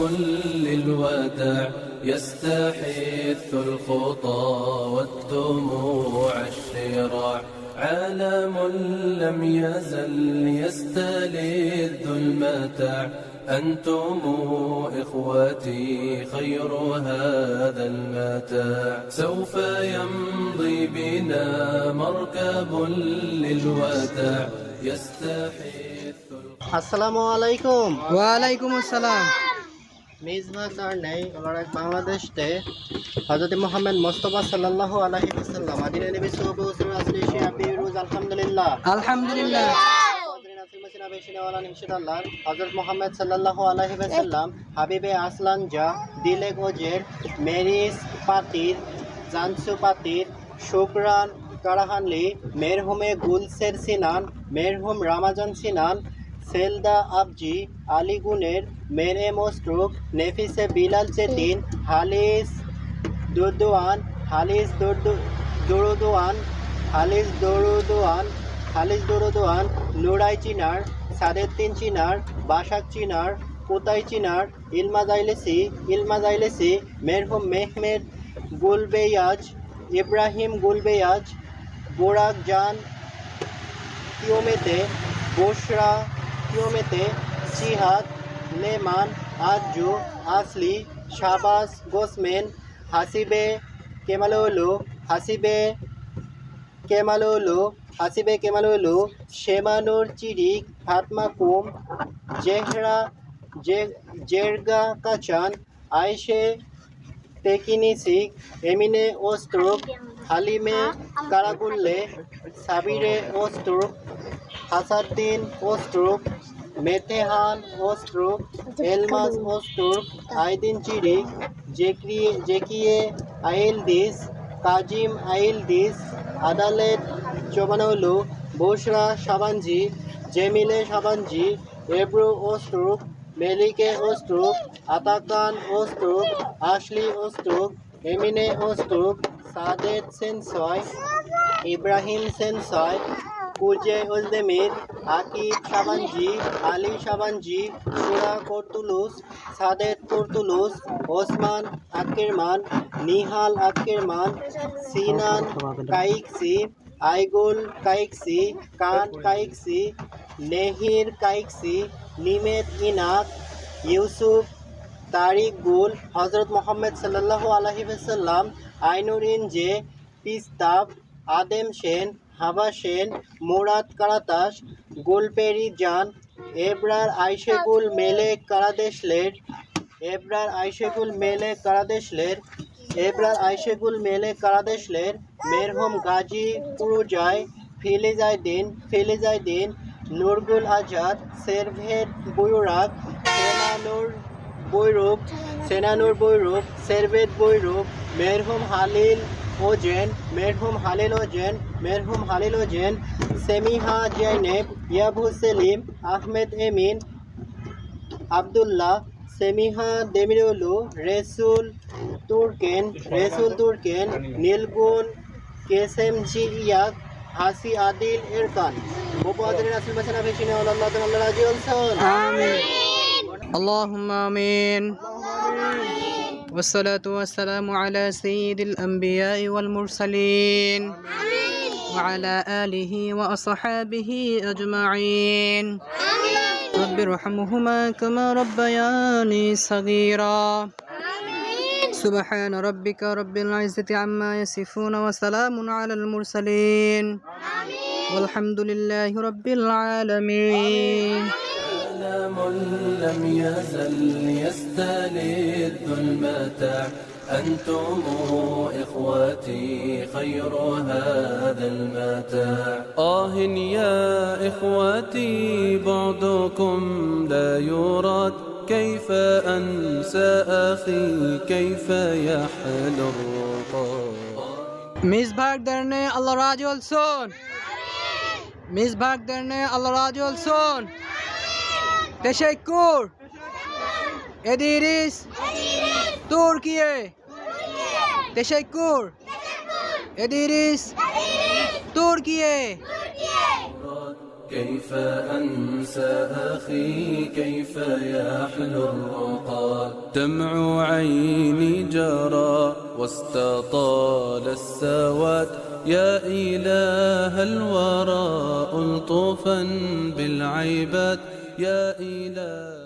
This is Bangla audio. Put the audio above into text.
للوداع يستحث الخطى والدموع الشراع عالم لم يزل يستلذ المتاع أنتم إخوتي خير هذا المتاع سوف يمضي بنا مركب للوداع يستحث আসসালামু আলাইকুম। ওয়ালাইকুম আসসালাম। মিজবা কারণে আমরা বাংলাদেশে হযরত মুহাম্মদ মুস্তাফা সাল্লাল্লাহু আলাইহি ওয়াসাল্লাম আদিন নবী সাল্লাল্লাহু আলাইহি ওয়াসাল্লাম সে আপনি রোজ আলহামদুলিল্লাহ আলহামদুলিল্লাহ হযরত মুহাম্মদ সাল্লাল্লাহু আলাইহি ওয়াসাল্লাম হাবিবে আসলান যা দিলে গোজের মেরিস পাতির জানসু পাতির শুকরান কারাহানলি মেরহুমে গুলসের সিনান মেরহুম রামাজান সিনান সেলদা আবজি আলিগুনের মেরে মোস্ট্রুক নেফিসে বিলাল চেতিন হালিস দুরদুয়ান হালিস দুরুদুয়ান হালিস দুরুদুয়ান নুরাই চিনার সাদেদ্দিন চিনার বাসাক চিনার কোতাই চিনার ইলমাজাইলেসি মেরহুম মেহমেদ গুলবেয়াজ ইব্রাহিম গুলবেয়াজ বোরাক জান কিওমেতে बोशरा कियोमेते जिहाद लेमान आजू आसली शाबास गोसमेन हासिबे केमालोलो शेमानुर चिरिक फातमा कुम जेहरा जेरगा काचान आयशे तेकिनिसिक एमिने ओस्ट्रोक हालिमे कारागुल्ले साबिरे ओस्ट्रोक হাসাদ্দিন ওস্ট্রুক মেতেহান ওস্ট্রুক এলমাস ওস্ট্রুক আইদিন চিরিক জেকিয়ে আইলদিস কাজিম আইলদিস আদালেত চোবানৌলু বুশরা সাবানজি জেমিলে সাবানজি এব্রু ওস্ট্রুক মেলিকে ওস্ট্রুক আতাকান ওস্ট্রুক আশলি ওস্ট্রুক এমিনে ওস্ট্রুক সাদেত সেনসয় ইব্রাহিম সেনসয় কুজে উজদেমির আকিব সাবানজি আলী সাবানজি সুরা কর্তুলুস সাদেত কর্তুলুস ওসমান আক্কেরমান নিহাল আক্কেরমান সিনান কাইকসি আইগুল কাইকসি কান কাইকসি নেহির কাইকসি নিমেত ইনাক ইউসুফ তারিক গুল হজরত মোহাম্মদ সাল্লাল্লাহু আলাইহি ওয়াসাল্লাম আইনুর ইনজে পিস্তাব আদেম সেন হাবা সেন মুরাদ কারাতাস গুলপেরি জান এব্রার আইশেগুল মেলেক কারাদেশলের মেরহুম গাজী পুরুজাই ফিলিজাইদিন নুরগুল আজাদ সেরভেদ বুয়ুরাক সেনানুর বৈরূপ সেরভেদ বৈরূপ মেরহুম হালিল ওজেন সেমিহা জৈনেব ইয়াবু সেলিম আহমেদ এমিন আবদুল্লাহ সেমিহা দেমিরুলু রেসুল তুর্কেন নীলগুন কেসেমজি ইয়াক হাসি আদিল এরকান মুবাদরিন আসল বাসনা ভেশিনে আল্লাহ তাআলা রাজি হন আমিন আল্লাহুম্মা আমিন والصلاة والسلام على سيد الأنبياء والمرسلين وعلى آله وأصحابه أجمعين رب ارحمهما كما ربياني صغيرا سبحان ربك رب العزة عما يصفون وسلام على المرسلين والحمد لله رب العالمين لم يزل يستلذ المتاع أنتم إخوتي خير هذا المتاع يا إخوتي بعدكم لا يراد كيف أنسى أخي كيف يحلو الرقاد Misbah derne Allah razı olsun. Misbah derne Allah razı olsun. Teşekkür ederiz. Türkiye. Teşekkür ederiz. Türkiye. كيف أنسى أخي كيف يحلو الرقاد دمع عيني جرى واستطال السواد يا إله الورى ألطفا بالعباد يا إله